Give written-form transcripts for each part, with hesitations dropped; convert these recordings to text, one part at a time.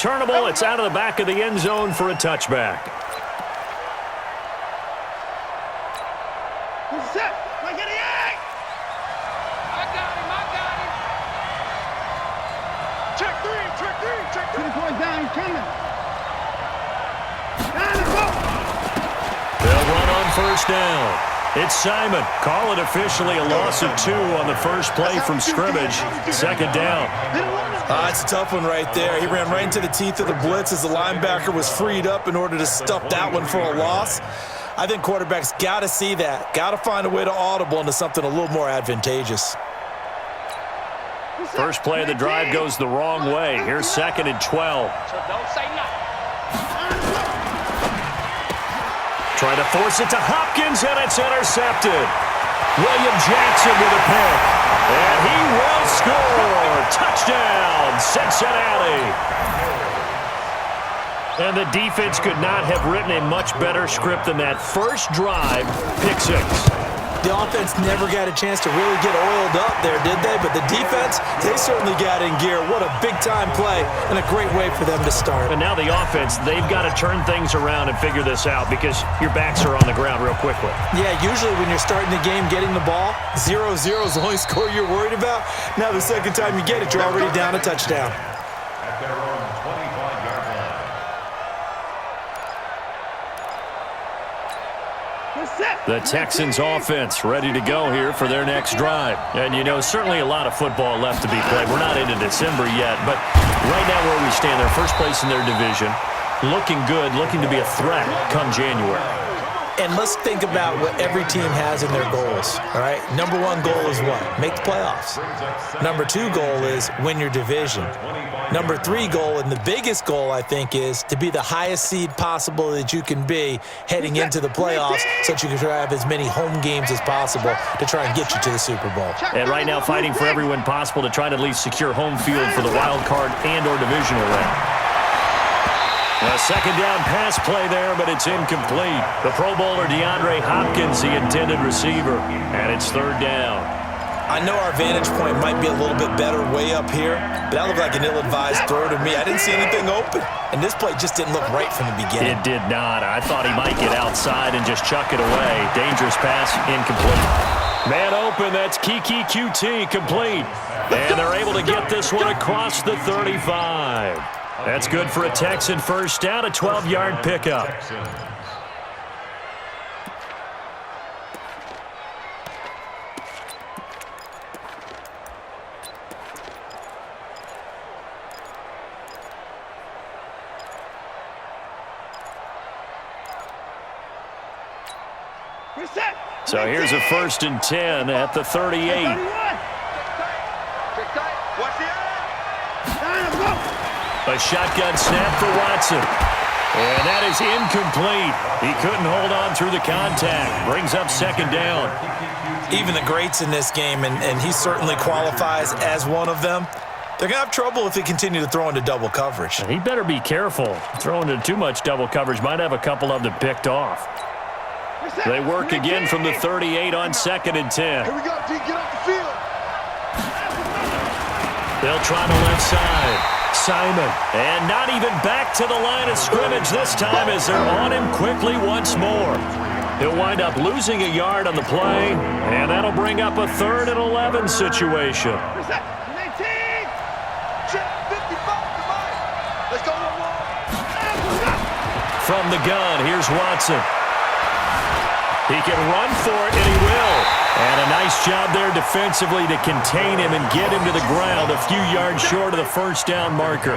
Turnable, it's out of the back of the end zone for a touchback. Set. I got him. Check three. 2 points down, he's coming. They'll run on first down. It's Simon. Call it officially a loss of 2 on the first play from scrimmage. Second down. It's a tough one right there. He ran right into the teeth of the blitz as the linebacker was freed up in order to stuff that one for a loss. I think quarterbacks got to see that. Got to find a way to audible into something a little more advantageous. First play of the drive goes the wrong way. Here's 2nd and 12. Trying to force it to Hopkins, and it's intercepted. William Jackson with a pick. And he will score. Touchdown, Cincinnati. And the defense could not have written a much better script than that first drive, pick 6. The offense never got a chance to really get oiled up there, did they? But the defense, they certainly got in gear. What a big-time play and a great way for them to start. And now the offense, they've got to turn things around and figure this out because your backs are on the ground real quickly. Yeah, usually when you're starting the game getting the ball, 0-0 is the only score you're worried about. Now the second time you get it, you're already down a touchdown. At their own 25-yard line. The Texans offense ready to go here for their next drive. And, you know, certainly a lot of football left to be played. We're not into December yet, but right now where we stand, they're first place in their division, looking good, looking to be a threat come January. And let's think about what every team has in their goals, all right? Number 1 goal is what? Make the playoffs. Number 2 goal is win your division. Number 3 goal, and the biggest goal, I think, is to be the highest seed possible that you can be heading into the playoffs so that you can try to have as many home games as possible to try and get you to the Super Bowl. And right now fighting for every win possible to try to at least secure home field for the wild card and or divisional round. A second down pass play there, but it's incomplete. The Pro Bowler DeAndre Hopkins, the intended receiver, and it's 3rd down. I know our vantage point might be a little bit better way up here, but that looked like an ill-advised throw to me. I didn't see anything open, and this play just didn't look right from the beginning. It did not. I thought he might get outside and just chuck it away. Dangerous pass, incomplete. Man open, that's Kiki QT, complete. And they're able to get this one across the 35. That's good for a Texan first down, a 12-yard pickup. So here's a 1st and 10 at the 38. A shotgun snap for Watson. And that is incomplete. He couldn't hold on through the contact. Brings up 2nd down. Even the greats in this game, and he certainly qualifies as one of them, they're going to have trouble if they continue to throw into double coverage. He better be careful. Throwing into too much double coverage might have a couple of them picked off. They work again from the 38 on 2nd and 10. Here we go, D. Get off the field. They'll try the left side. Simon, and not even back to the line of scrimmage this time as they're on him quickly once more. He'll wind up losing a yard on the play, and that'll bring up a 3rd and 11 situation. From the gun, here's Watson. He can run for it, and he will. And a nice job there defensively to contain him and get him to the ground a few yards short of the first down marker.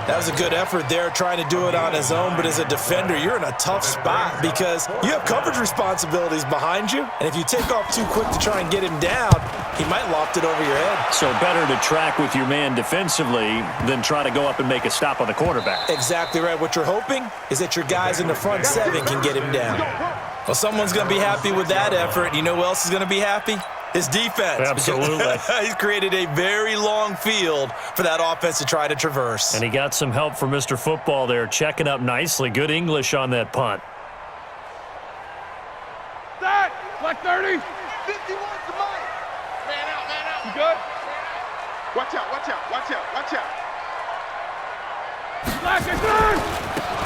That was a good effort there trying to do it on his own, but as a defender, you're in a tough spot because you have coverage responsibilities behind you, and if you take off too quick to try and get him down, he might loft it over your head. So better to track with your man defensively than try to go up and make a stop on the quarterback. Exactly right. What you're hoping is that your guys in the front 7 can get him down. Well, someone's going to be happy with that effort. You know who else is going to be happy? His defense. Absolutely. He's created a very long field for that offense to try to traverse. And he got some help from Mr. Football there, checking up nicely. Good English on that punt. That, like 30. 51's the money. Man out. You good? Watch out.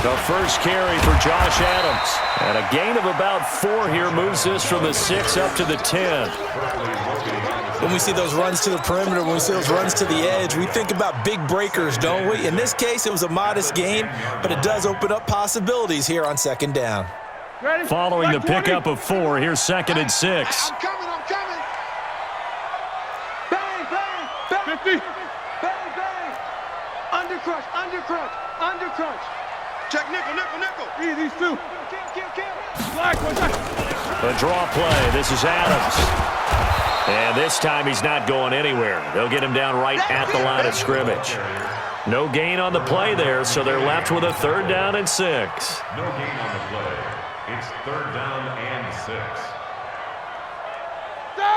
The first carry for Josh Adams. And a gain of about 4 here moves this from the 6 up to the 10. When we see those runs to the perimeter, when we see those runs to the edge, we think about big breakers, don't we? In this case, it was a modest gain, but it does open up possibilities here on second down. Following the pickup of 4, here's 2nd and 6. I'm coming. Bang, bang, bang. 50. Bang, bang. Undercrunch. Check nickel. These two. Kill. Black, The draw play. This is Adams. And this time he's not going anywhere. They'll get him down right at the line of scrimmage. No gain on the play there, so they're left with a 3rd down and 6. No gain on the play. It's 3rd down and 6.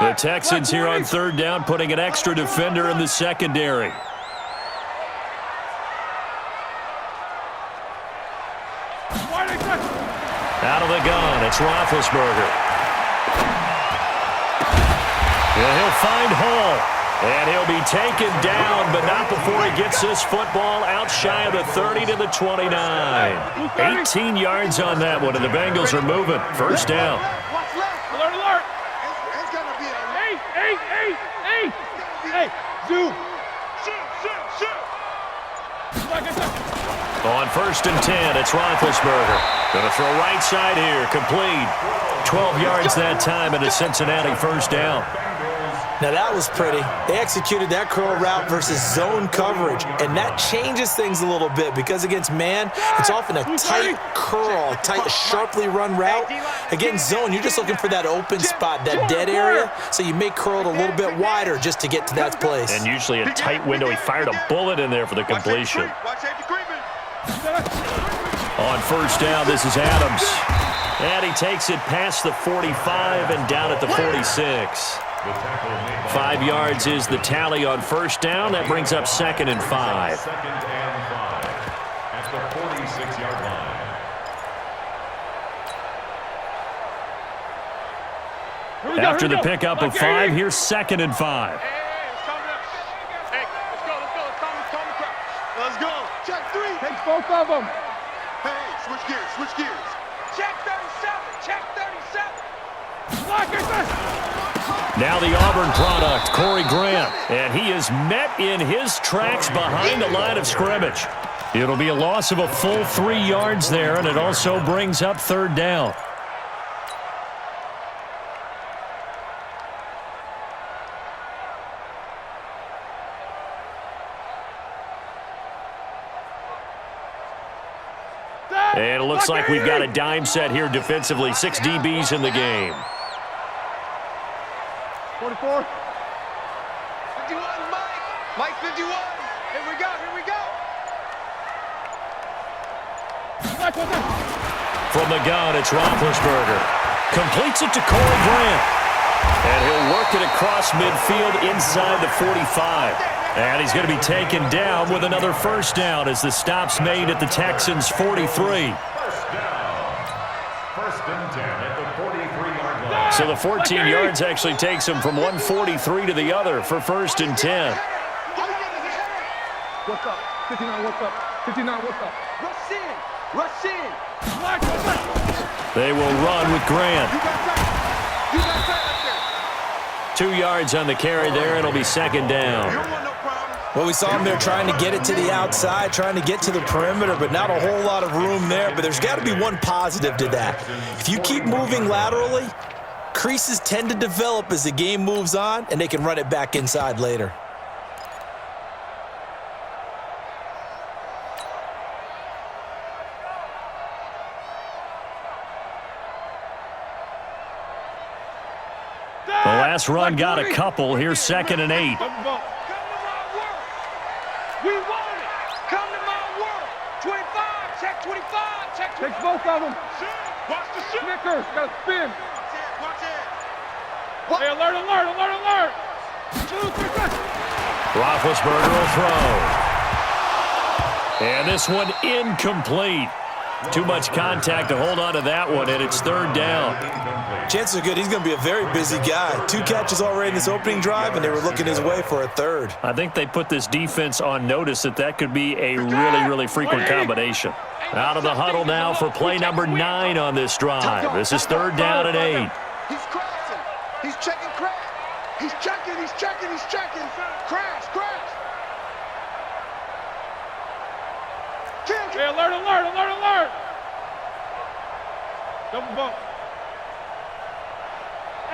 The Texans here on 3rd down, putting an extra defender in the secondary. Out of the gun, it's Roethlisberger. Yeah, he'll find Hall. And he'll be taken down, but not before he gets this football out shy of the 30 to the 29. 18 yards on that one, and the Bengals are moving. 1st down. Alert. It's going to be a... Hey, Zoo. Shoot. On 1st and 10, it's Roethlisberger. Going to throw right side here, complete. 12 yards that time, and a Cincinnati 1st down. Now that was pretty. They executed that curl route versus zone coverage, and that changes things a little bit because against man, it's often a tight curl, tight, sharply run route. Against zone, you're just looking for that open spot, that dead area, so you may curl it a little bit wider just to get to that place. And usually a tight window. He fired a bullet in there for the completion. On 1st down, this is Adams. And he takes it past the 45 and down at the 46. 5 yards is the tally on 1st down. That brings up 2nd and 5. 2nd and 5 at the 46-yard line. After the pickup of 5, here's 2nd and 5. Let's go. Check 3. Takes both of them. Hey, switch gears. Check 37. Now the Auburn product, Corey Grant. And he is met in his tracks behind the line of scrimmage. It'll be a loss of a full 3 yards there, and it also brings up 3rd down. And it looks like we've got a dime set here defensively. 6 DBs in the game. 44. 51, Mike 51. Here we go. From the gun, it's Roethlisberger. Completes it to Corey Grant. And he'll work it across midfield inside the 45. And he's going to be taken down with another 1st down as the stop's made at the Texans' 43. 1st and 10 at the 43-yard line. So the 14 yards actually takes him from 143 to the other for 1st and 10. What's up? 59, what's up? 59, what's up? Rush in. They will run with Grant. You got right there. 2 yards on the carry there. It'll be 2nd down. You don't want no problem. Well, we saw him there trying to get it to the outside, trying to get to the perimeter, but not a whole lot of room there. But there's got to be one positive to that. If you keep moving laterally, creases tend to develop as the game moves on, and they can run it back inside later. The last run got a couple. Here's 2nd and 8. Come to my work. We want it. Come to my work. 25. Check 25. Check 25. Takes both of them. Watch the shit. Snickers. Got to spin. Watch it. Hey, alert. Roethlisberger will throw. And this one incomplete. Too much contact to hold on to that one, and it's third down. Chances are good he's going to be a very busy guy. 2 catches already in this opening drive, and they were looking his way for a third. I think they put this defense on notice that could be a really, really frequent combination. Out of the huddle now for play number 9 on this drive. This is third down and 8. He's crashing. He's checking crash. He's checking. He's checking. He's checking. Crash. Crash. Hey, alert, alert, alert, alert. Double bump.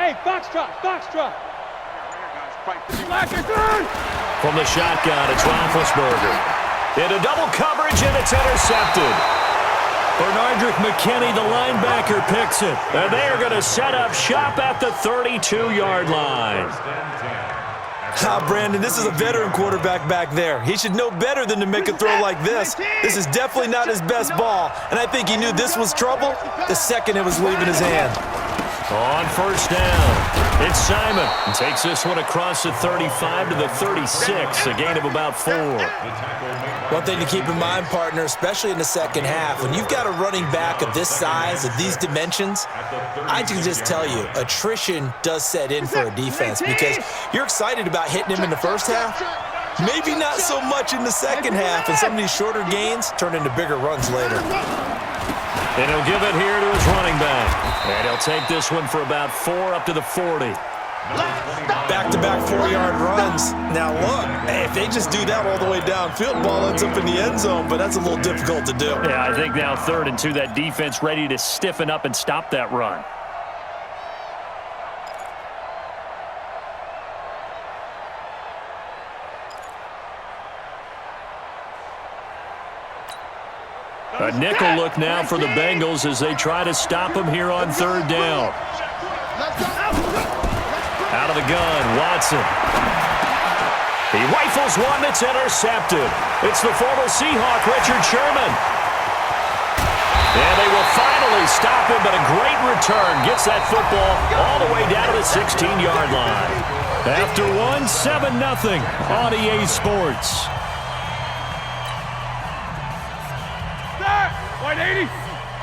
Hey, Foxtrot, Foxtrot. From the shotgun, it's Roethlisberger. Into double coverage, and it's intercepted. Bernardrick McKinney, the linebacker, picks it. And they are going to set up shop at the 32-yard line. Brandon, this is a veteran quarterback back there. He should know better than to make a throw like this. This is definitely not his best ball, and I think he knew this was trouble the second it was leaving his hand. On first down, it's Simon. Takes this one across the 35 to the 36, a gain of about 4. One thing to keep in mind, partner, especially in the second half, when you've got a running back of this size, of these dimensions, I can just tell you, attrition does set in for a defense because you're excited about hitting him in the first half, maybe not so much in the second half, and some of these shorter gains turn into bigger runs later. And he'll give it here to his running back. And he'll take this one for about 4 up to the 40. Back-to-back 4-yard runs. Now, look, if they just do that all the way downfield, ball ends up in the end zone, but that's a little difficult to do. Yeah, I think now 3rd and 2, that defense ready to stiffen up and stop that run. A nickel look now for the Bengals as they try to stop him here on 3rd down. Out of the gun, Watson. He rifles one that's intercepted. It's the former Seahawk, Richard Sherman. And they will finally stop him, but a great return gets that football all the way down to the 16-yard line. After one, 7-0 on EA Sports. 180.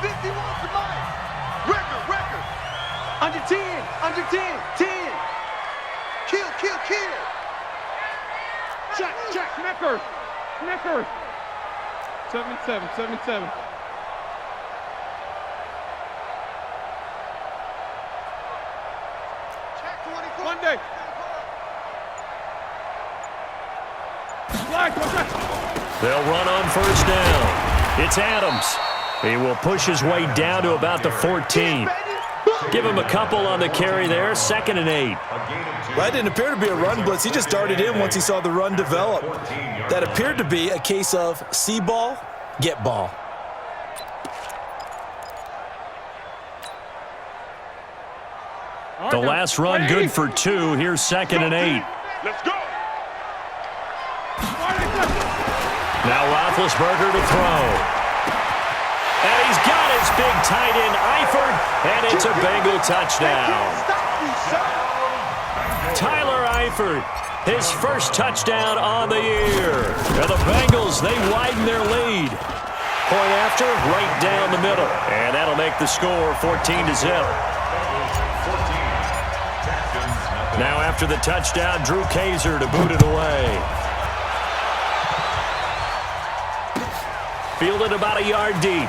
51 to mine. Record. Under 10. Under 10. 10. Kill. Check. Snickers. 77. Check 24. Monday. They'll run on first down. It's Adams. He will push his way down to about the 14. Give him a couple on the carry there. 2nd and 8. That didn't appear to be a run blitz. He just darted in once he saw the run develop. That appeared to be a case of see ball, get ball. The last run good for 2. Here's 2nd and 8. Let's go. Now Roethlisberger to throw. And he's got his big tight end, Eifert, and it's a Bengal touchdown. Tyler Eifert, his first touchdown on the year. And the Bengals, they widen their lead. Point after, right down the middle. And that'll make the score 14-0. Now after the touchdown, Drew Kaiser to boot it away. Fielded about a yard deep.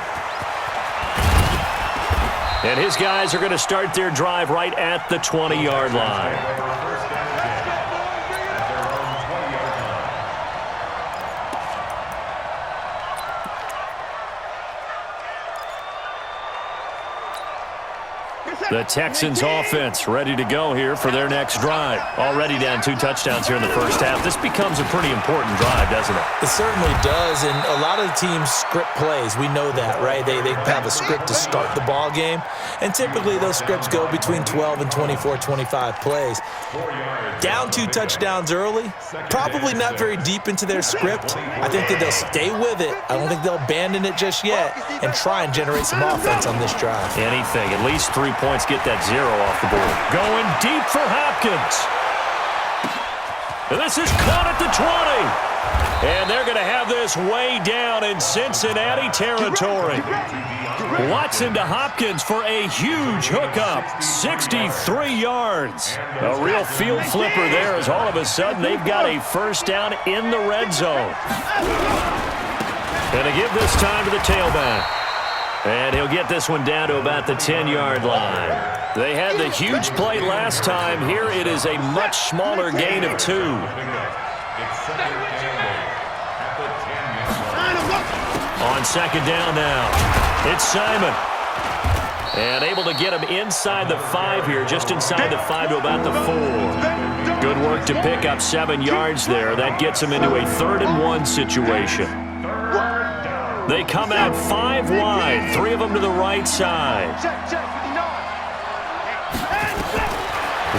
And his guys are going to start their drive right at the 20-yard line. The Texans offense ready to go here for their next drive. Already down 2 touchdowns here in the first half. This becomes a pretty important drive, doesn't it? It certainly does, and a lot of the teams script plays. We know that, right? They have a script to start the ball game, and typically those scripts go between 12 and 24, 25 plays. Down 2 touchdowns early, probably not very deep into their script. I think that they'll stay with it. I don't think they'll abandon it just yet and try and generate some offense on this drive. Anything, at least 3 points, get that 0 off the board. Going deep for Hopkins. And this is caught at the 20. And they're going to have this way down in Cincinnati territory. Watson to Hopkins for a huge hookup, 63 yards. A real field flipper there as all of a sudden they've got a first down in the red zone. Going to give this time to the tailback. And he'll get this one down to about the 10-yard line. They had the huge play last time. Here it is a much smaller gain of 2. On second down now, it's Simon. And able to get him inside the 5 here, just inside the 5 to about the 4. Good work to pick up 7 yards there. That gets him into a 3rd and 1 situation. They come out 5 wide, 3 of them to the right side.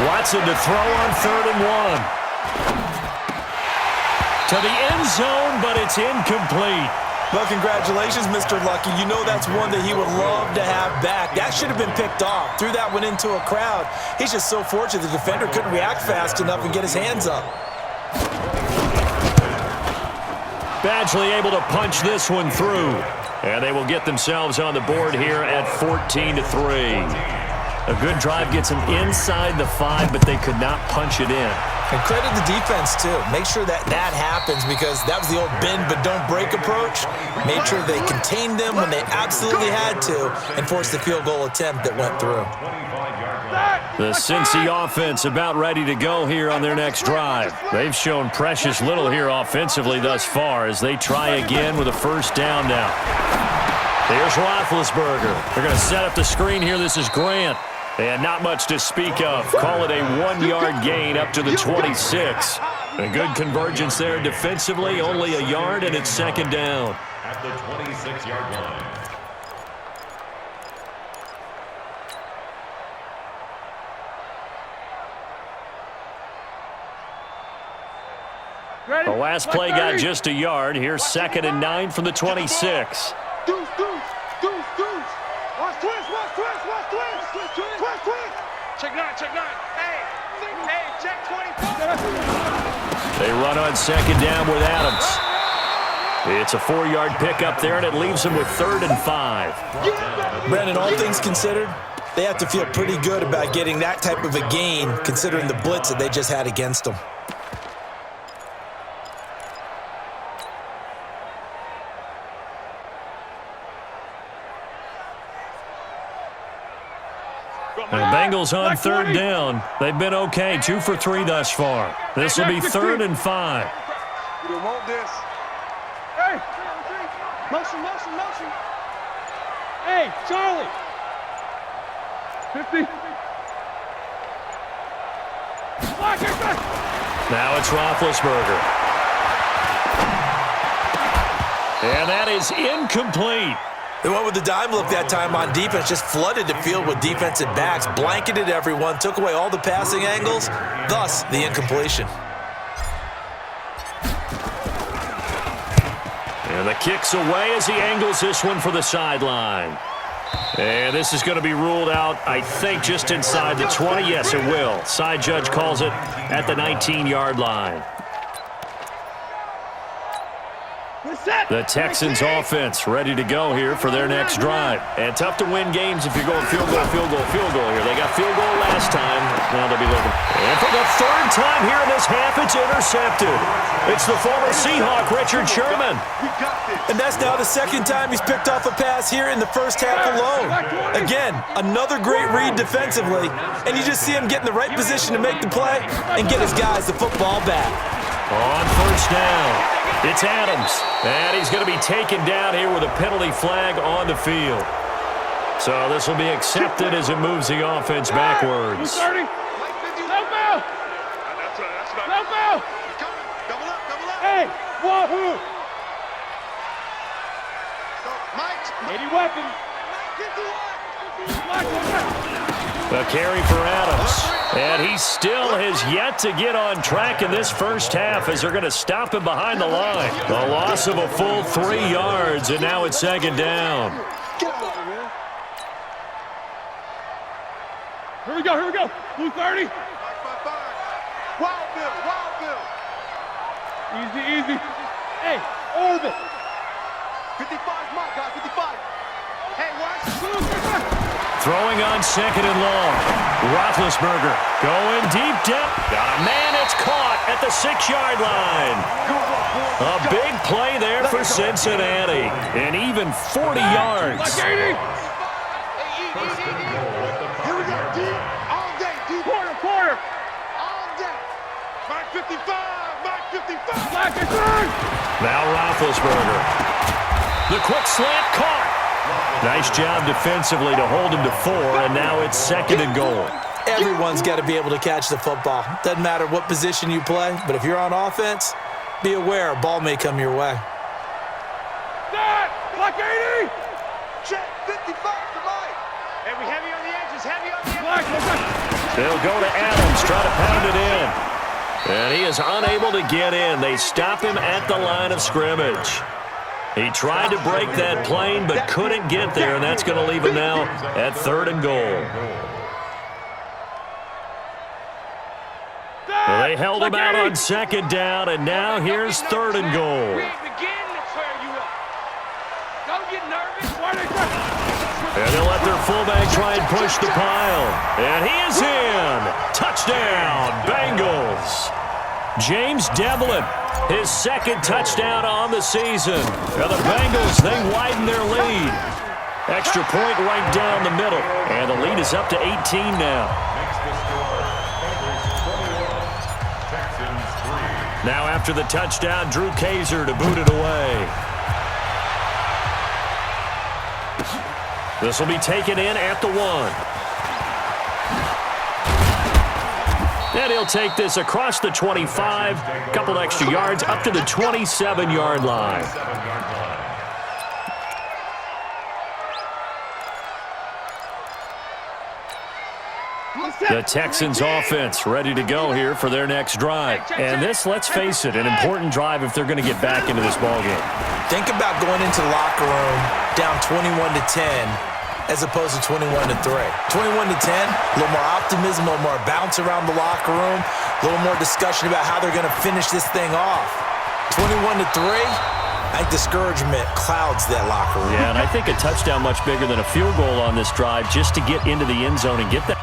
Watson to throw on 3rd and 1. To the end zone, but it's incomplete. Well, congratulations, Mr. Lucky. You know that's one that he would love to have back. That should have been picked off. Threw that one into a crowd. He's just so fortunate the defender couldn't react fast enough and get his hands up. Badgley able to punch this one through. And they will get themselves on the board here at 14-3. A good drive gets them inside the 5, but they could not punch it in. And credit the defense, too. Make sure that happens because that was the old bend but don't break approach. Made sure they contained them when they absolutely had to and forced the field goal attempt that went through. The Cincy offense about ready to go here on their next drive. They've shown precious little here offensively thus far as they try again with a first down now. Here's Roethlisberger. They're going to set up the screen here. This is Grant. And not much to speak of. Call it a 1-yard gain up to the 26. A good convergence there defensively. Only a yard, and it's second down. At the 26-yard line. The last play got just a yard. Here's 2nd and 9 from the 26. Deuce. Watch twist. Check 9. Hey, check 24. They run on second down with Adams. It's a 4-yard pickup there, and it leaves them with 3rd and 5. Brandon, all things considered, they have to feel pretty good about getting that type of a gain considering the blitz that they just had against them. The Bengals on 3rd down. They've been okay, 2 for 3 thus far. This will be 3rd and 5. You don't want this. Hey, motion. Hey, Charlie. 50. Now it's Roethlisberger. And that is incomplete. They went with the dime look that time on defense, just flooded the field with defensive backs, blanketed everyone, took away all the passing angles, thus the incompletion. And the kick's away as he angles this one for the sideline. And this is going to be ruled out, I think, just inside the 20. Yes, it will. Side judge calls it at the 19-yard line. The Texans offense ready to go here for their next drive. And tough to win games if you're going field goal here. They got field goal last time. Now they'll be looking. And for the 3rd time here in this half, it's intercepted. It's the former Seahawk, Richard Sherman. And that's now the 2nd time he's picked off a pass here in the first half alone. Again, another great read defensively. And you just see him get in the right position to make the play and get his guys the football back. On first down. It's Adams, and he's going to be taken down here with a penalty flag on the field. So this will be accepted as it moves the offense backwards. No foul! No foul! Double up! Hey, wahoo! 80 weapon. A carry for Adams. And he still has yet to get on track in this first half as they're going to stop him behind the line. The loss of a full 3 yards, and now it's 2nd down. Here we go. Blue 30. Wild Bill. Easy, easy. Hey, orbit. 55 mark, guys, 55. Hey, watch. Throwing on second and long. Roethlisberger going deep down. Got a man, it's caught at the 6-yard line. A big play there for Cincinnati. And even 40 yards. Here we go, D. All day, D. Quarter. All day. Mark 55, Mark 55. Black is on. Now Roethlisberger. The quick slant caught. Nice job defensively to hold him to 4, and now it's second and goal. Everyone's got to be able to catch the football. Doesn't matter what position you play, but if you're on offense, be aware a ball may come your way. Set. Black 80. Check 55 to Mike. Hey, we heavy on the edges, heavy on the edges. Black. They'll go to Adams, try to pound it in. And he is unable to get in. They stop him at the line of scrimmage. He tried to break that plane but couldn't get there, and that's going to leave him now at third and goal. Well, they held him out on second down, and now here's third and goal. We ain't beginning to clear you up. Don't get nervous. Why they And they'll let their fullback try and push the pile. And he is in. Touchdown, Bengals. James Devlin, his second touchdown on the season. And the Bengals, they widen their lead. Extra point right down the middle. And the lead is up to 18 now. Now after the touchdown, Drew Kaiser to boot it away. This will be taken in at the 1. And he'll take this across the 25, a couple extra yards up to the 27-yard line. The Texans offense ready to go here for their next drive. And this, let's face it, an important drive if they're going to get back into this ballgame. Think about going into the locker room down 21-10 as opposed to 21-3. 21-10, a little more optimism, a little more bounce around the locker room, a little more discussion about how they're going to finish this thing off. 21-3, I think discouragement clouds that locker room. Yeah, and I think a touchdown much bigger than a field goal on this drive just to get into the end zone and get that.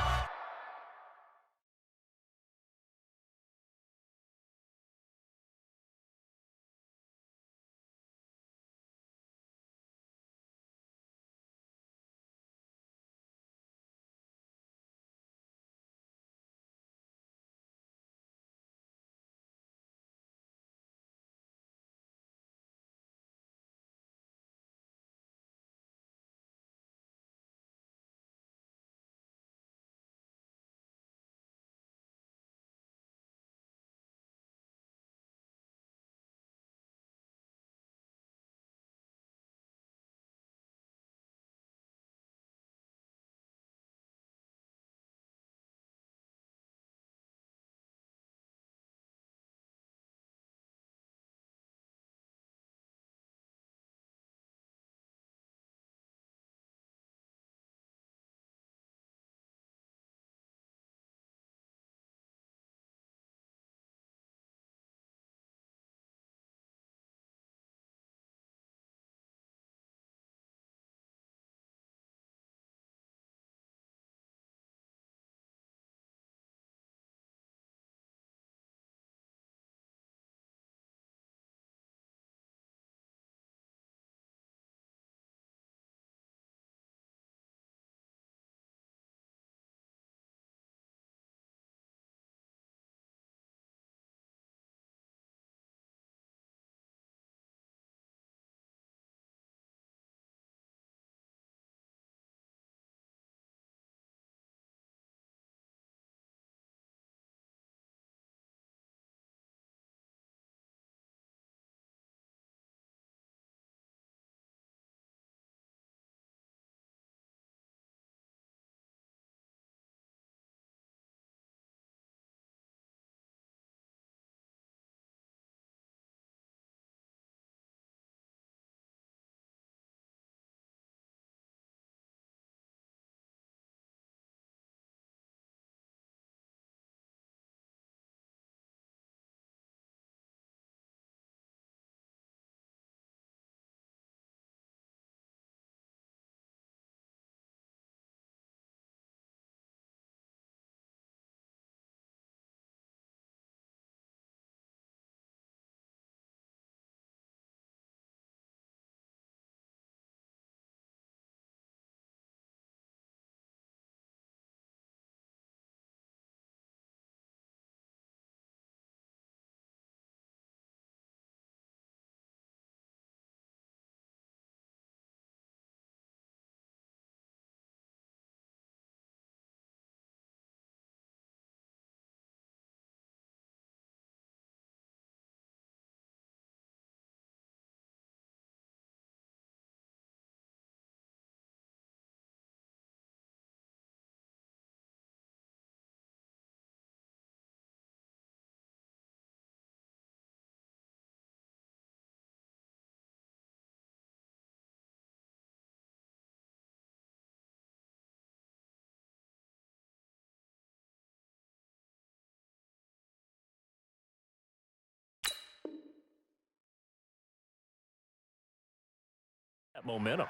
momentum.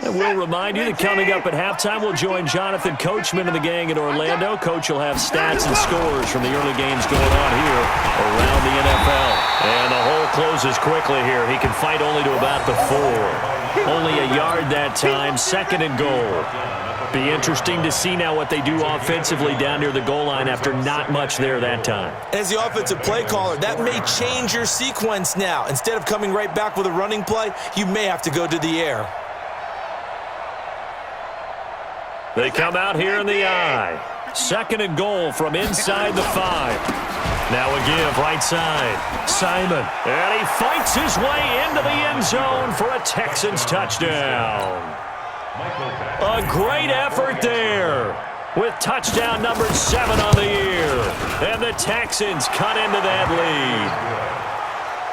And we'll remind you that coming up at halftime, we'll join Jonathan Coachman and the gang in Orlando. Coach will have stats and scores from the early games going on here around the NFL. And the hole closes quickly here. He can fight only to about the 4. Only a yard that time, 2nd and goal. Be interesting to see now what they do offensively down near the goal line after not much there that time. As the offensive play caller, that may change your sequence now. Instead of coming right back with a running play, you may have to go to the air. They come out here in the I. 2nd and goal from inside the 5. Now a give right side. Simon. And he fights his way into the end zone for a Texans touchdown. A great effort there with touchdown number 7 on the year. And the Texans cut into that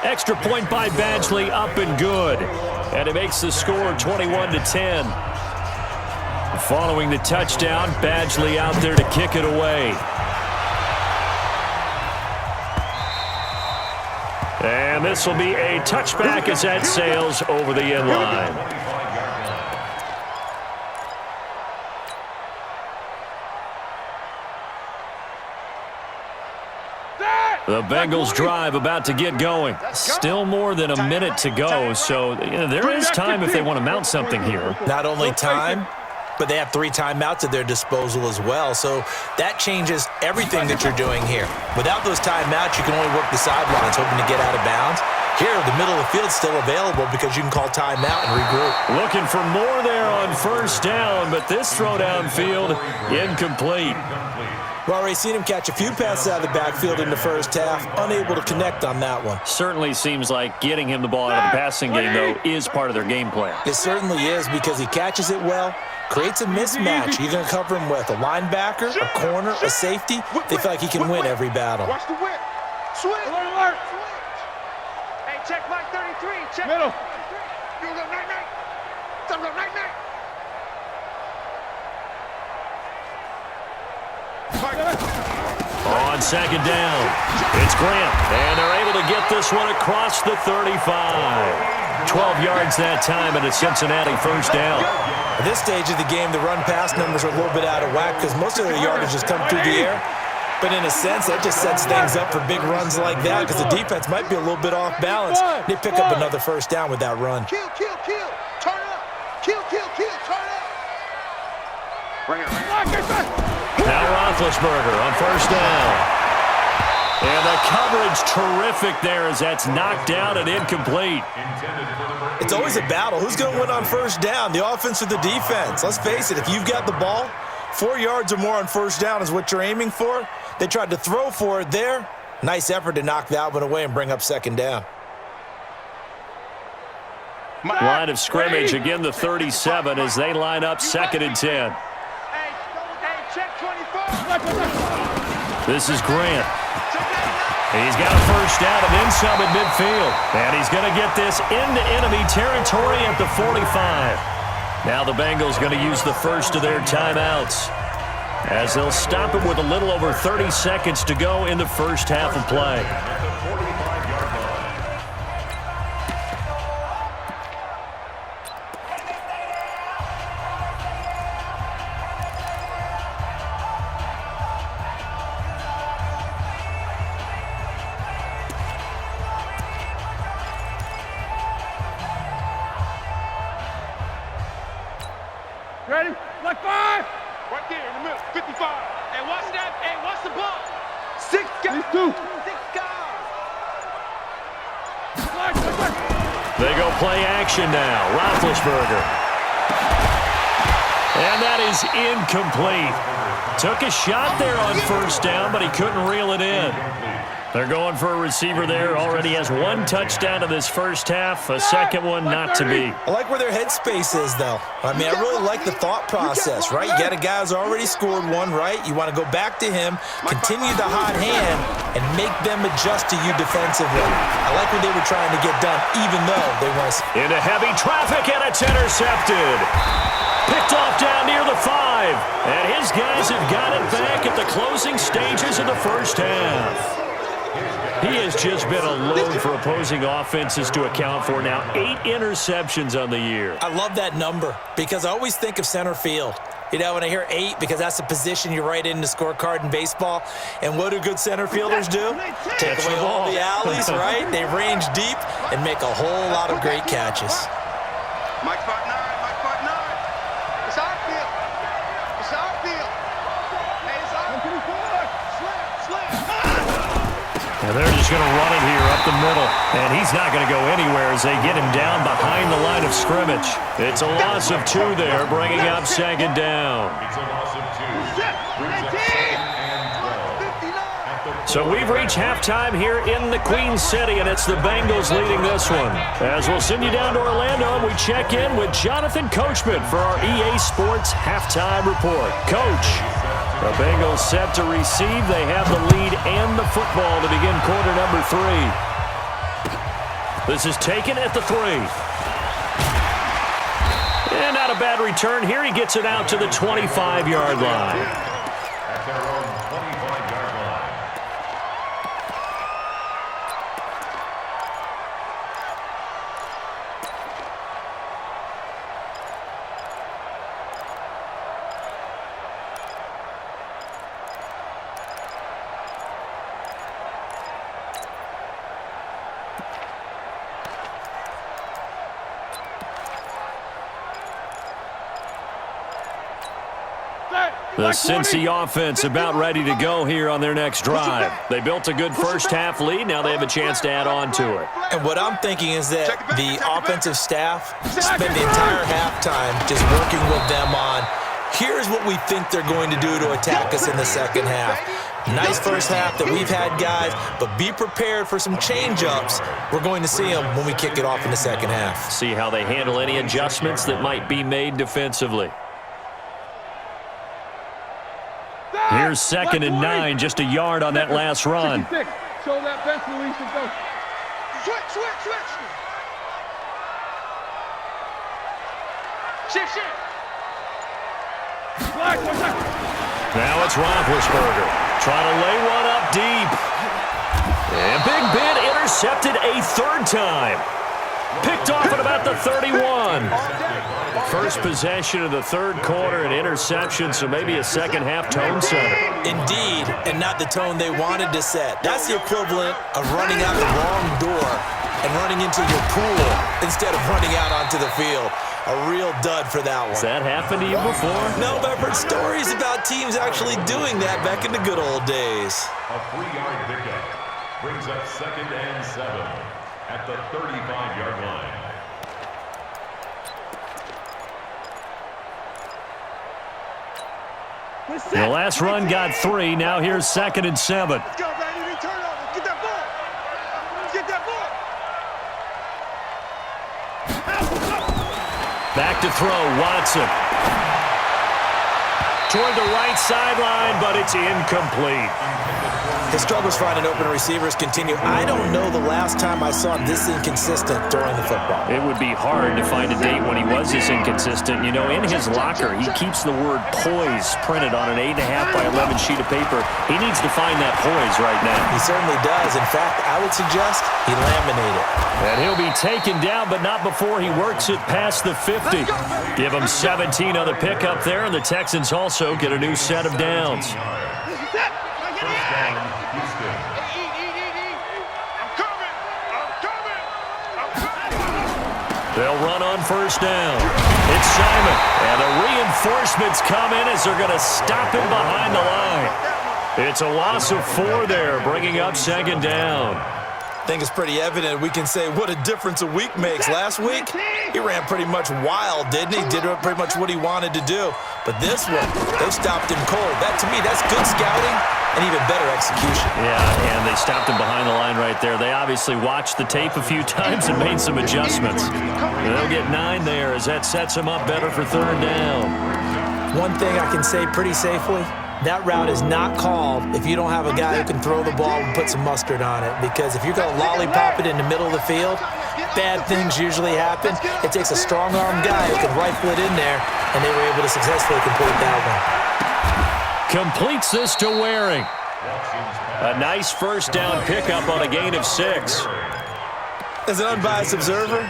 lead. Extra point by Badgley up and good. And it makes the score 21-10. Following the touchdown, Badgley out there to kick it away. And this will be a touchback as that sails over the end line. The Bengals drive about to get going. Still more than a minute to go, so there is time if they want to mount something here. Not only time, but they have 3 timeouts at their disposal as well, so that changes everything that you're doing here. Without those timeouts, you can only work the sidelines, hoping to get out of bounds. Here, the middle of the field's still available because you can call timeout and regroup. Looking for more there on 1st down, but this throw downfield incomplete. Well, already seen him catch a few passes out of the backfield in the first half, unable to connect on that one. Certainly seems like getting him the ball out of the passing game, though, is part of their game plan. It certainly is because he catches it well, creates a mismatch. You're going to cover him with a linebacker, a corner, a safety. They feel like he can win every battle. Watch the whip. Switch. Alert. Hey, check Mike 33. Check. Middle. You go night-night. Go night-night. On 2nd down, it's Grant, and they're able to get this one across the 35. 12 yards that time, and a Cincinnati 1st down. At this stage of the game, the run-pass numbers are a little bit out of whack because most of their yardage has come through the air. But in a sense, that just sets things up for big runs like that because the defense might be a little bit off balance. They pick up another 1st down with that run. Kill. Turn up. Kill. Turn up. Bring it. Now Roethlisberger on 1st down. And the coverage terrific there as that's knocked down and incomplete. It's always a battle. Who's going to win on 1st down, the offense or the defense? Let's face it, if you've got the ball, 4 yards or more on 1st down is what you're aiming for. They tried to throw for it there. Nice effort to knock that one away and bring up 2nd down. Line of scrimmage, again the 37 as they line up 2nd and 10. Hey, check 24. This is Grant. He's got a 1st down and then some at midfield. And he's going to get this into enemy territory at the 45. Now the Bengals going to use the first of their timeouts as they'll stop it with a little over 30 seconds to go in the 1st half of play. Ready? Like 5. Right there in the middle. 55. Hey, watch that. Hey, watch the ball. 6 guys. These 2. 6 guys. They go play action now. Roethlisberger. And that is incomplete. Took a shot there on 1st down, but he couldn't reel it in. They're going for a receiver there. Already has one touchdown in this first half. A second one not to be. I like where their headspace is, though. I mean, I really like the thought process, right? You got a guy who's already scored one, right? You want to go back to him, continue the hot hand, and make them adjust to you defensively. I like what they were trying to get done, even though they weren't. Into heavy traffic, and it's intercepted. Picked off down near the 5. And his guys have got it back at the closing stages of the first half. He has just been a load for opposing offenses to account for now. 8 interceptions on the year. I love that number because I always think of center field. You know, when I hear 8, because that's the position you write in the scorecard in baseball. And what do good center filders do? Take away all the alleys, right? They range deep and make a whole lot of great catches. Mike spot 9, Mike spot 9. It's our field. It's our field. Hey, it's our field. Slip. And they're just going to run it here up the middle. And he's not going to go anywhere as they get him down behind the line of scrimmage. It's a loss of 2 there, bringing up second down. It's a loss of 2. Brings up 2nd and 12. So we've reached halftime here in the Queen City, and it's the Bengals leading this one. As we'll send you down to Orlando, and we check in with Jonathan Coachman for our EA Sports Halftime Report. Coach, the Bengals set to receive. They have the lead and the football to begin quarter number 3. This is taken at the 3. And not a bad return here. He gets it out to the 25-yard line. At their own 25-yard line. The Cincy offense about ready to go here on their next drive. They built a good first half lead. Now they have a chance to add on to it. And what I'm thinking is that the offensive staff spend the entire halftime just working with them on, here's what we think they're going to do to attack us in the second half. Nice first half that we've had, guys, but be prepared for some change-ups. We're going to see them when we kick it off in the second half. See how they handle any adjustments that might be made defensively. Here's 2nd and 9, just a yard on that last run. Show that bench release and go. Switch. Shift. Flag, 1 second. Now it's Roethlisberger trying to lay one up deep. And Big Ben intercepted a 3rd time. Picked off at about the 31. First possession of the 3rd quarter, an interception, so maybe a second half tone setter. Indeed, and not the tone they wanted to set. That's the equivalent of running out the wrong door and running into your pool instead of running out onto the field. A real dud for that one. Has that happened to you before? No, but I've heard stories about teams actually doing that back in the good old days. A 3-yard pickup brings up 2nd and 7 at the 35-yard line. The last run got 3. Now here's 2nd and 7. Let's go, baby. Turn over. Get that ball. Get that ball. Back to throw, Watson. Toward the right sideline, but it's incomplete. His struggles finding open receivers continue. I don't know the last time I saw him this inconsistent throwing the football. It would be hard to find a date when he was this inconsistent. You know, in his locker, he keeps the word poise printed on an 8.5 by 11 sheet of paper. He needs to find that poise right now. He certainly does. In fact, I would suggest he laminate it. And he'll be taken down, but not before he works it past the 50. Give him 17 on the pickup there, and the Texans also get a new set of downs. First down, Houston. They'll run on first down. It's Simon, and the reinforcements come in as they're going to stop him behind the line. It's a loss of 4 there, bringing up second down. I think it's pretty evident we can say what a difference a week makes. Last week, he ran pretty much wild, didn't he? Did pretty much what he wanted to do. But this one, they stopped him cold. That, to me, that's good scouting and even better execution. Yeah, and they stopped him behind the line right there. They obviously watched the tape a few times and made some adjustments. They'll get 9 there as that sets him up better for 3rd down. One thing I can say pretty safely, that route is not called if you don't have a guy who can throw the ball and put some mustard on it. Because if you're going to lollipop it in the middle of the field, bad things usually happen. It takes a strong-arm guy who can rifle it in there, and they were able to successfully complete that one. Completes this to Waring. A nice 1st down pickup on a gain of 6. As an unbiased observer,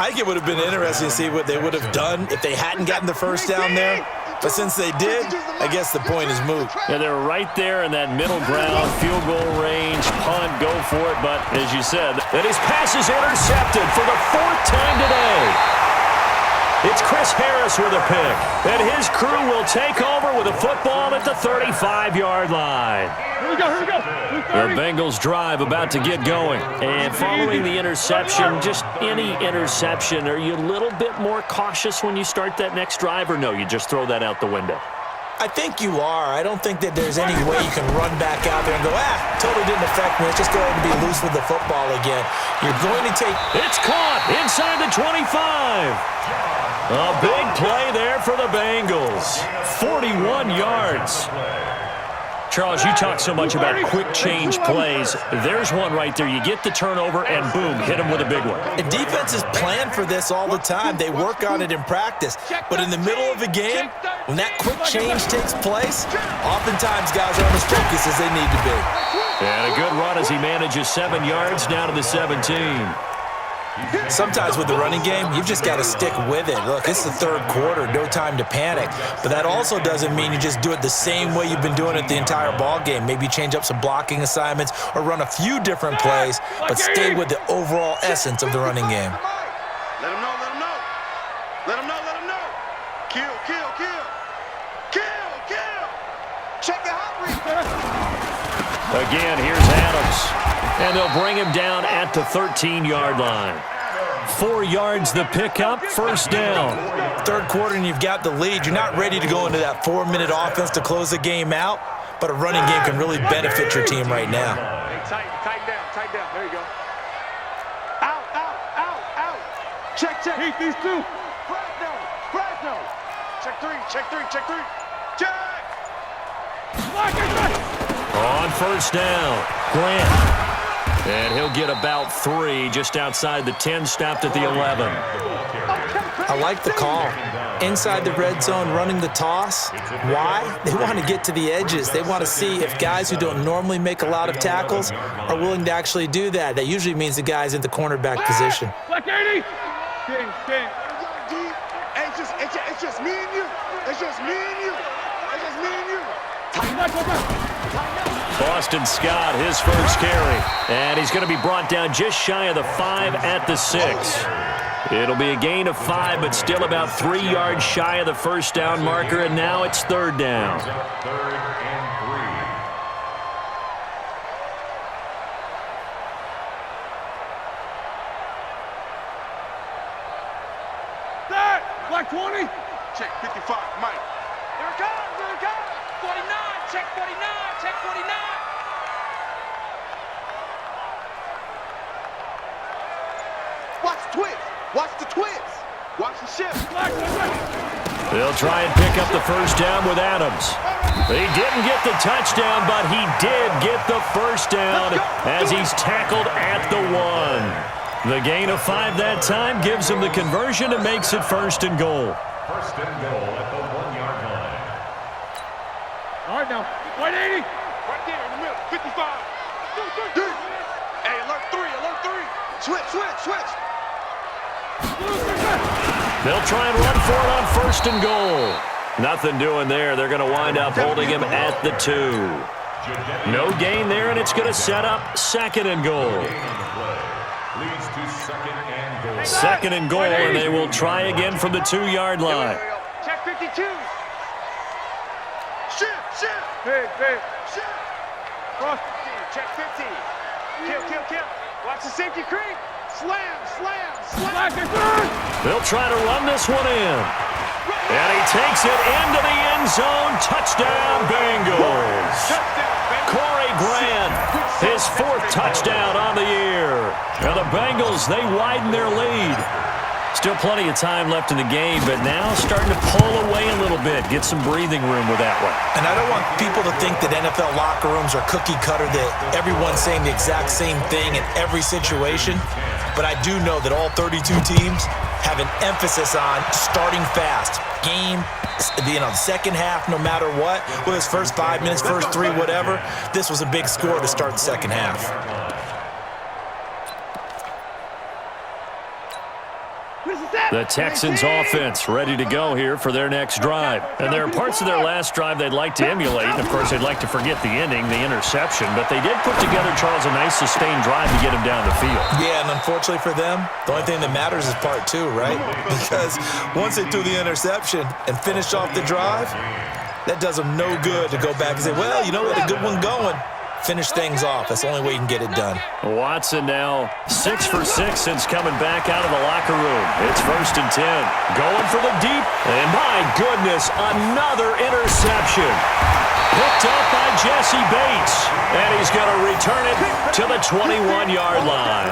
I think it would have been interesting to see what they would have done if they hadn't gotten the 1st down there. But since they did, I guess the point is moot. Yeah, they're right there in that middle ground, field goal range, punt, go for it. But as you said, that his pass is intercepted for the 4th time today. It's Chris Harris with a pick, and his crew will take over with a football at the 35-yard line. Here we go. The Bengals drive about to get going. And following the interception, just any interception, are you a little bit more cautious when you start that next drive, or no, you just throw that out the window? I think you are. I don't think that there's any way you can run back out there and go, totally didn't affect me. Let's just go ahead and be loose with the football again. You're going to take... It's caught inside the 25. A big play there for the Bengals. 41 yards. Charles, you talk so much about quick change plays. There's one right there. You get the turnover, and boom, hit him with a big one. And defenses plan for this all the time. They work on it in practice. But in the middle of a game, when that quick change takes place, oftentimes guys aren't as focused as they need to be. And a good run as he manages 7 yards down to the 17. Sometimes with the running game, you've just got to stick with it. Look, it's the 3rd quarter, no time to panic. But that also doesn't mean you just do it the same way you've been doing it the entire ball game. Maybe change up some blocking assignments or run a few different plays, but stay with the overall essence of the running game. Let him know. Kill. Check the hot read. Again, here's Adams. And they'll bring him down at the 13-yard line. 4 yards the pickup, 1st down. 3rd quarter and you've got the lead. You're not ready to go into that 4-minute offense to close the game out, but a running game can really benefit your team right now. Tighten down. There you go. Out. Check. Heat these 2. Fresno. Check 3. Check. On 1st down, Grant. And he'll get about 3 just outside the 10, stopped at the 11. I like the call. Inside the red zone, running the toss. Why? They want to get to the edges. They want to see if guys who don't normally make a lot of tackles are willing to actually do that. That usually means the guy's in the cornerback position. Black 80. King. It's just me and you. Boston Scott, his 1st carry. And he's going to be brought down just shy of the 5 at the 6. It'll be a gain of 5, but still about 3 yards shy of the 1st down marker, and now it's 3rd down. 3rd and 3. Set. Black 20. Check 55, Mike. Here it comes. 49. Check 49. Watch the twist. Watch the shift. They'll try and pick up the 1st down with Adams. He didn't get the touchdown, but he did get the 1st down as he's tackled at the 1. The gain of 5 that time gives him the conversion and makes it 1st and goal. 1st and goal at the 1-yard line. All right, now. 180. Right there in the middle. 55. Hey, alert 3. Switch. They'll try and run for it on 1st and goal. Nothing doing there. They're going to wind up holding him at the 2. No gain there, and it's going to set up 2nd and goal. Leads to 2nd and goal. 2nd and goal, and they will try again from the 2-yard line. Check 52. Shift. Big. Shift. Cross. Check 50. Kill. Watch the safety creep. Slam, slam, slam. They'll try to run this one in. And he takes it into the end zone. Touchdown, Bengals. Corey Grant, his 4th touchdown on the year. Now the Bengals, they widen their lead. Still plenty of time left in the game, but now starting to pull away a little bit. Get some breathing room with that one. And I don't want people to think that NFL locker rooms are cookie cutter, that everyone's saying the exact same thing in every situation. But I do know that all 32 teams have an emphasis on starting fast. Game, second half, no matter what. Whether it's first 5 minutes, first 3, whatever. This was a big score to start the second half. The Texans offense ready to go here for their next drive. And there are parts of their last drive they'd like to emulate. And, of course, they'd like to forget the ending, the interception. But they did put together, Charles, a nice sustained drive to get him down the field. Yeah, and unfortunately for them, the only thing that matters is part 2, right? Because once they threw the interception and finished off the drive, that does them no good to go back and say, well, you know, we had a good one going. Finish things off. That's the only way you can get it done. Watson now 6 for 6 since coming back out of the locker room. It's 1st and 10. Going for the deep. And my goodness, another interception. Picked up by Jesse Bates. And he's going to return it to the 21-yard line.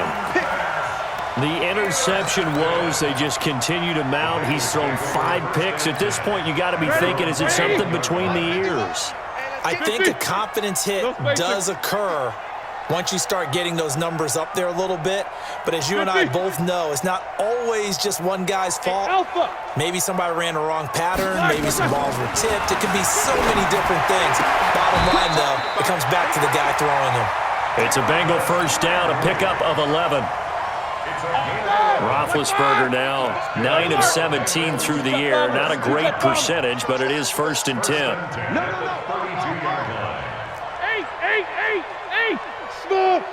The interception woes, they just continue to mount. He's thrown 5 picks. At this point, you got to be thinking, is it something between the ears? I think a confidence hit does occur once you start getting those numbers up there a little bit. But as you and I both know, it's not always just one guy's fault. Maybe somebody ran a wrong pattern. Maybe some balls were tipped. It could be so many different things. Bottom line, though, it comes back to the guy throwing them. It's a Bengal first down, a pickup of 11. Roethlisberger now 9 of 17 through the air. Not a great percentage, but it is 1st and 10. Eight. Small.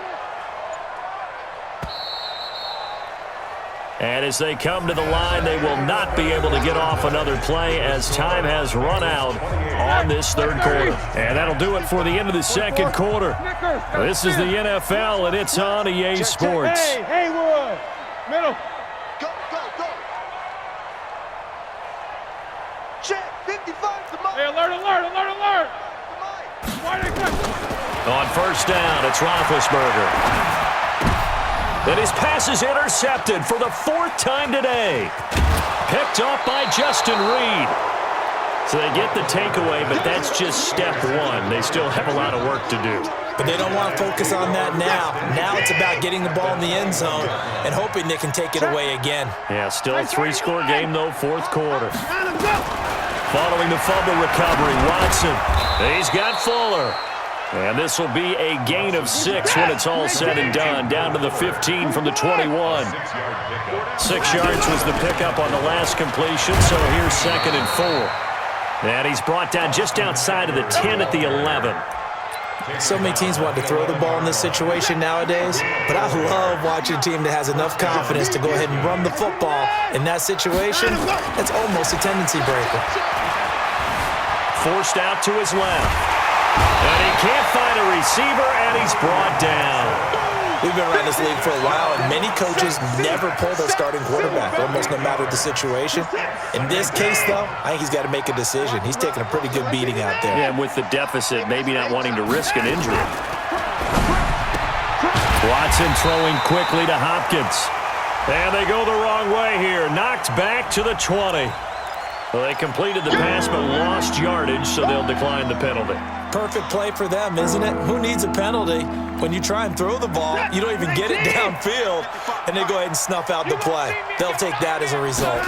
And as they come to the line, they will not be able to get off another play as time has run out on this 3rd quarter. And that'll do it for the end of the 2nd quarter. This is the NFL, and it's on EA Sports. Hey, Haywood. Middle. Go. Check. 55 to Mike. Hey, alert. On 1st down, it's Roethlisberger. And his pass is intercepted for the 4th time today. Picked off by Justin Reed. So they get the takeaway, but that's just step 1. They still have a lot of work to do. But they don't want to focus on that now. Now it's about getting the ball in the end zone and hoping they can take it away again. Yeah, still a 3-score game, though, 4th quarter. Following the fumble recovery, Watson. He's got Fuller. And this will be a gain of 6 when it's all said and done. Down to the 15 from the 21. 6 yards was the pickup on the last completion, so here's 2nd and 4. And he's brought down just outside of the 10 at the 11. So many teams want to throw the ball in this situation nowadays, but I love watching a team that has enough confidence to go ahead and run the football. In that situation, that's almost a tendency breaker. Forced out to his left. And he can't find a receiver, and he's brought down. We've been around this league for a while, and many coaches never pull their starting quarterback, almost no matter the situation. In this case, though, I think he's got to make a decision. He's taking a pretty good beating out there. Yeah, and with the deficit, maybe not wanting to risk an injury. Watson throwing quickly to Hopkins. And they go the wrong way here. Knocked back to the 20. Well, they completed the pass but lost yardage, so they'll decline the penalty. Perfect play for them, isn't it? Who needs a penalty? When you try and throw the ball, you don't even get it downfield, and they go ahead and snuff out the play. They'll take that as a result.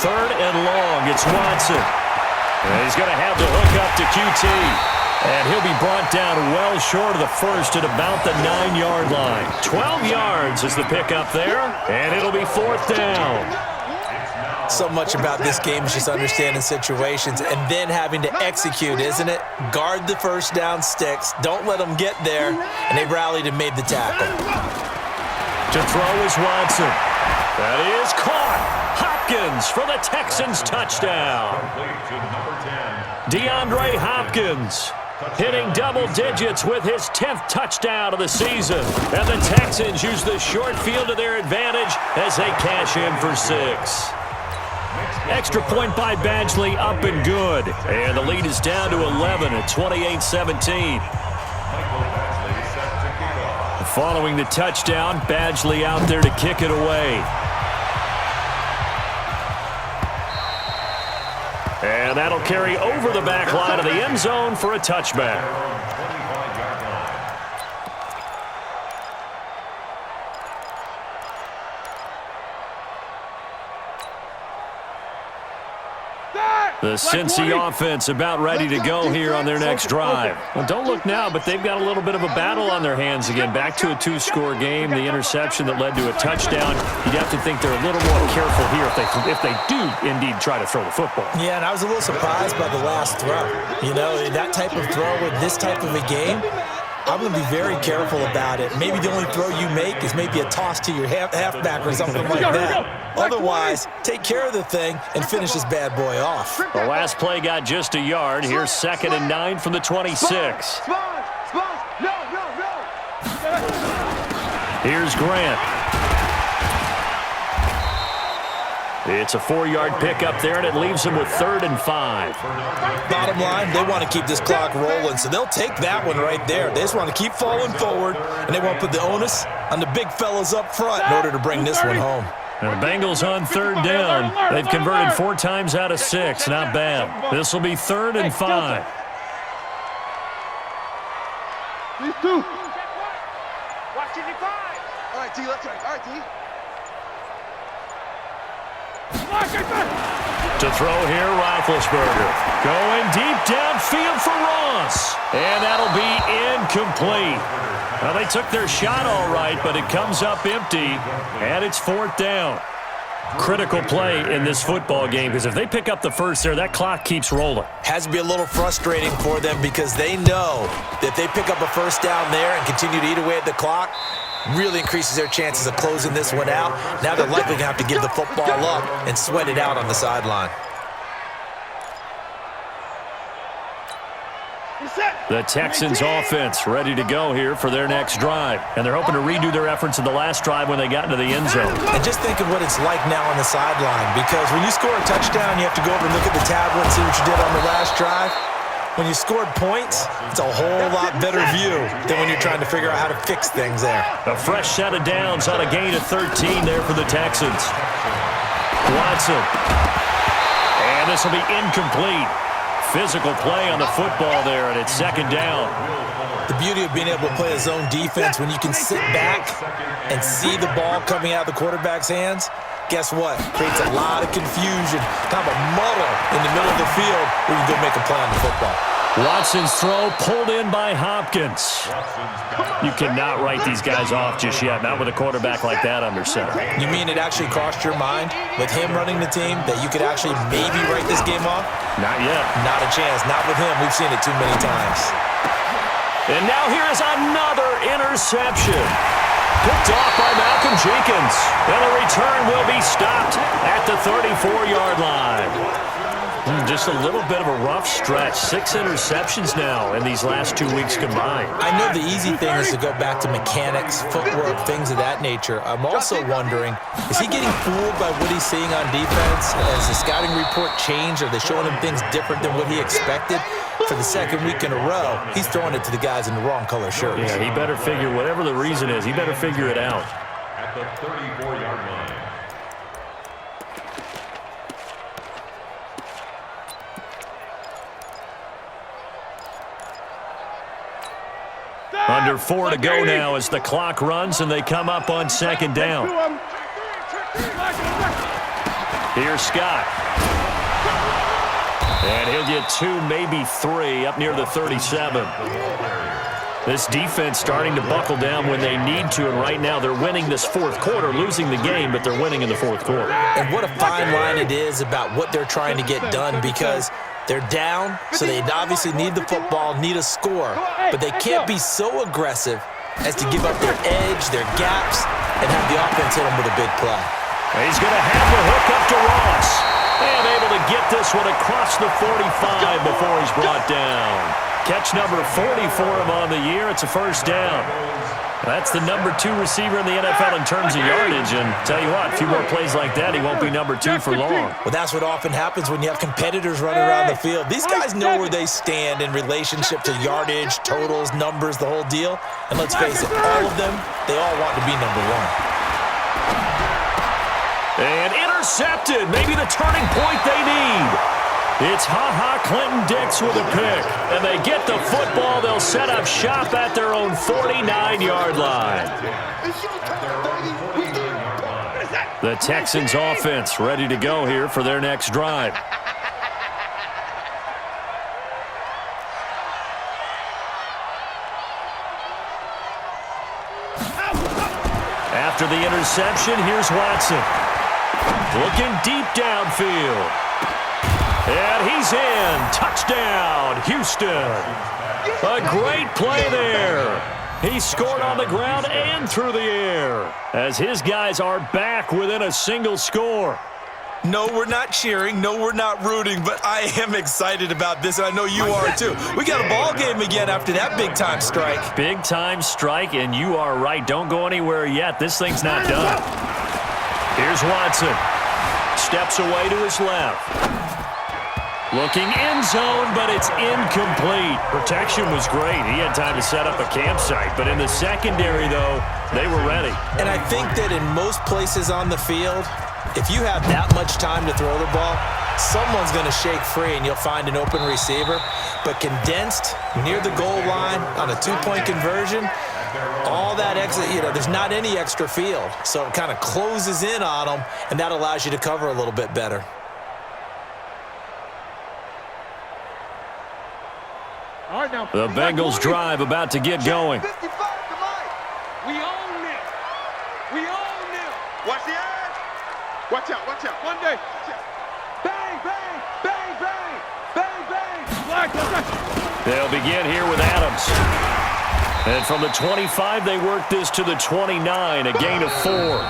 3rd and long, it's Watson. And he's going to have to hook up to QT. And he'll be brought down well short of the 1st at about the 9-yard line. 12 yards is the pickup there, and it'll be 4th down. So much about this game is just understanding situations and then having to execute, isn't it? Guard the first down sticks. Don't let them get there. And they rallied and made the tackle. To throw is Watson. That is caught. Hopkins for the Texans touchdown. DeAndre Hopkins hitting double digits with his 10th touchdown of the season. And the Texans use the short field to their advantage as they cash in for 6. Extra point by Badgley, up and good. And the lead is down to 11 at 28-17. Following the touchdown, Badgley out there to kick it away. And that'll carry over the back line of the end zone for a touchback. The Cincy offense about ready to go here on their next drive. Well, don't look now, but they've got a little bit of a battle on their hands again. Back to a 2-score game, the interception that led to a touchdown. You'd have to think they're a little more careful here if they do indeed try to throw the football. Yeah, and I was a little surprised by the last throw. You know, that type of throw with this type of a game, I'm going to be very careful about it. Maybe the only throw you make is maybe a toss to your halfback or something like that. Otherwise, take care of the thing and finish this bad boy off. The last play got just a yard. Here's 2nd and 9 from the 26. Here's Grant. It's a 4-yard pickup there, and it leaves him with 3rd and 5. Bottom line, they want to keep this clock rolling, so they'll take that one right there. They just want to keep falling forward, and they want to put the onus on the big fellas up front in order to bring this one home. And the Bengals on 3rd down. They've converted 4 times out of 6. Not bad. This will be 3rd and 5. These two. Watch it, 5. All right, T, let's go. All right, T. To throw here, Roethlisberger. Going deep downfield for Ross. And that'll be incomplete. Well, they took their shot all right, but it comes up empty, and it's 4th down. Critical play in this football game, because if they pick up the first there, that clock keeps rolling. Has to be a little frustrating for them because they know that they pick up a first down there and continue to eat away at the clock, really increases their chances of closing this one out. Now they're likely going to have to give the football up and sweat it out on the sideline. The Texans offense ready to go here for their next drive. And they're hoping to redo their efforts in the last drive when they got into the end zone. And just think of what it's like now on the sideline, because when you score a touchdown, you have to go over and look at the tablet and see what you did on the last drive. When you scored points, it's a whole lot better view than when you're trying to figure out how to fix things there. A fresh set of downs on a gain of 13 there for the Texans. Watson. And this will be incomplete. Physical play on the football there, and it's 2nd down. The beauty of being able to play a zone defense when you can sit back and see the ball coming out of the quarterback's hands, guess what? Creates a lot of confusion, kind of a muddle in the middle of the field where you can go make a play on the football. Watson's throw pulled in by Hopkins. You cannot write these guys off just yet, not with a quarterback like that under center. You mean it actually crossed your mind with him running the team that you could actually maybe write this game off? Not yet. Not a chance. Not with him. We've seen it too many times. And now here is another interception. Picked off by Malcolm Jenkins. And the return will be stopped at the 34-yard line. Just a little bit of a rough stretch. 6 interceptions now in these last 2 weeks combined. I know the easy thing is to go back to mechanics, footwork, things of that nature. I'm also wondering, is he getting fooled by what he's seeing on defense? Has the scouting report changed? Are they showing him things different than what he expected? For the 2nd week in a row, he's throwing it to the guys in the wrong color shirts. Yeah, he better figure, whatever the reason is, he better figure it out. At the 34-yard line. Under 4 to go now as the clock runs and they come up on 2nd down. Here's Scott. And he'll get 2, maybe 3 up near the 37. This defense starting to buckle down when they need to, and right now they're winning this 4th quarter, losing the game, but they're winning in the 4th quarter. And what a fine line it is about what they're trying to get done, because they're down, so they obviously need the football, need a score, but they can't be so aggressive as to give up their edge, their gaps, and have the offense hit them with a big play. He's going to have the hook up to Ross. And able to get get this one across the 45 before he's brought down. Catch number 40 for him on the year. It's a first down. That's the number 2 receiver in the NFL in terms of yardage. And tell you what, a few more plays like that, he won't be number 2 for long. Well, that's what often happens when you have competitors running around the field. These guys know where they stand in relationship to yardage, totals, numbers, the whole deal. And let's face it, all of them, they all want to be number 1. And intercepted. Maybe the turning point they need. It's Ha-Ha Clinton-Dix with a pick. And they get the football. They'll set up shop at their own 49-yard line. The Texans offense ready to go here for their next drive. After the interception, here's Watson. Looking deep downfield. And he's in. Touchdown, Houston. A great play there. He scored on the ground and through the air as his guys are back within a single score. No, we're not cheering. No, we're not rooting, but I am excited about this, and I know you are too. We got a ball game again after that big-time strike. Big-time strike, and you are right. Don't go anywhere yet. This thing's not done. Here's Watson. Steps away to his left. Looking end zone, but it's incomplete. Protection was great. He had time to set up a campsite, but in the secondary, though, they were ready. And I think that in most places on the field, if you have that much time to throw the ball, someone's going to shake free and you'll find an open receiver. But condensed near the goal line on a 2-point conversion, all that extra, there's not any extra field. So it kind of closes in on them, and that allows you to cover a little bit better. All right, now. The Bengals drive about to get going. 55 to Mike. We own it. We own it. Watch the edge. Watch out, watch out. One day. Bang, bang, bang, bang, bang, bang. Flag, They'll begin here with Adams. And from the 25, they work this to the 29, a gain of 4.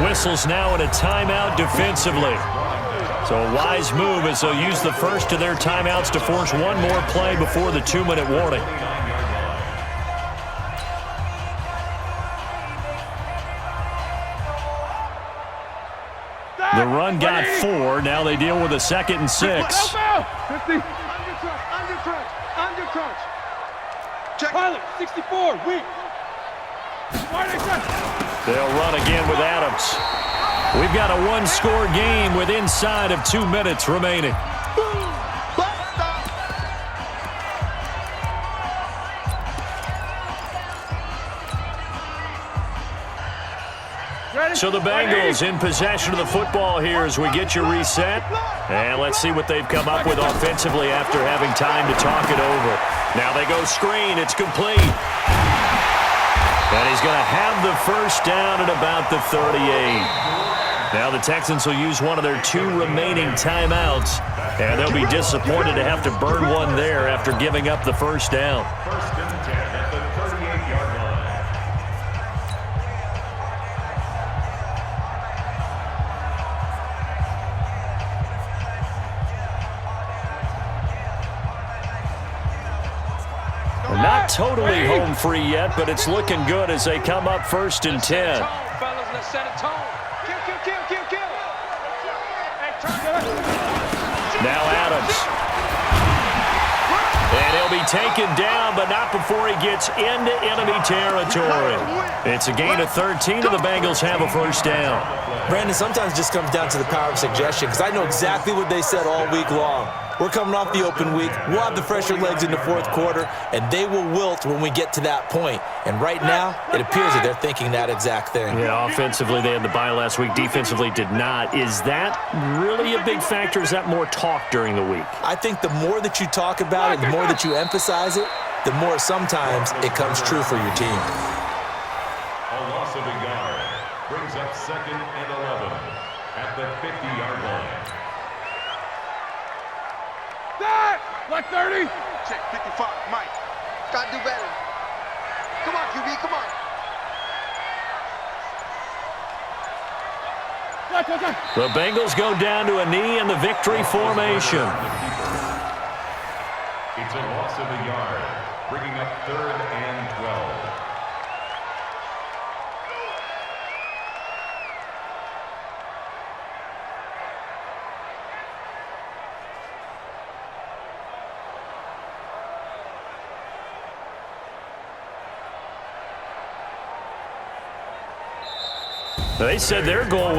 Whistles now in a timeout defensively. So a wise move as they'll use the first of their timeouts to force one more play before the 2-minute warning. The run got 4. Now they deal with a 2nd and 6. 50. Under crunch. Check. Pilot, 64, weak. They'll run again with Adams. We've got a 1-score game with inside of 2 minutes remaining. So the Bengals in possession of the football here as we get you reset. And let's see what they've come up with offensively after having time to talk it over. Now they go screen. It's complete. And he's going to have the first down at about the 38. Now the Texans will use one of their 2 remaining timeouts, and they'll be disappointed to have to burn one there after giving up the first down. First and 10 at the 38-yard line. Not totally home free yet, but it's looking good as they come up first and 10. Fellas, let's set a tone. Kill. Now Adams. And he'll be taken down, but not before he gets into enemy territory. It's a gain of 13, and the Bengals have a first down. Brandon, sometimes it just comes down to the power of suggestion, because I know exactly what they said all week long. We're coming off the open week. We'll have the fresher legs in the fourth quarter, and they will wilt when we get to that point. And right now, it appears that they're thinking that exact thing. Yeah, offensively, they had the bye last week. Defensively, did not. Is that really a big factor? Is that more talk during the week? I think the more that you talk about it, the more that you emphasize it, the more sometimes it comes true for your team. A loss of a yard brings up 2nd and 11 at the 50-yard line. Black 30. Check 55, Mike. Gotta do better. Come on, QB, come on. The Bengals go down to a knee in the victory formation. It's a loss of a yard, bringing up 3rd and 12. They said their goal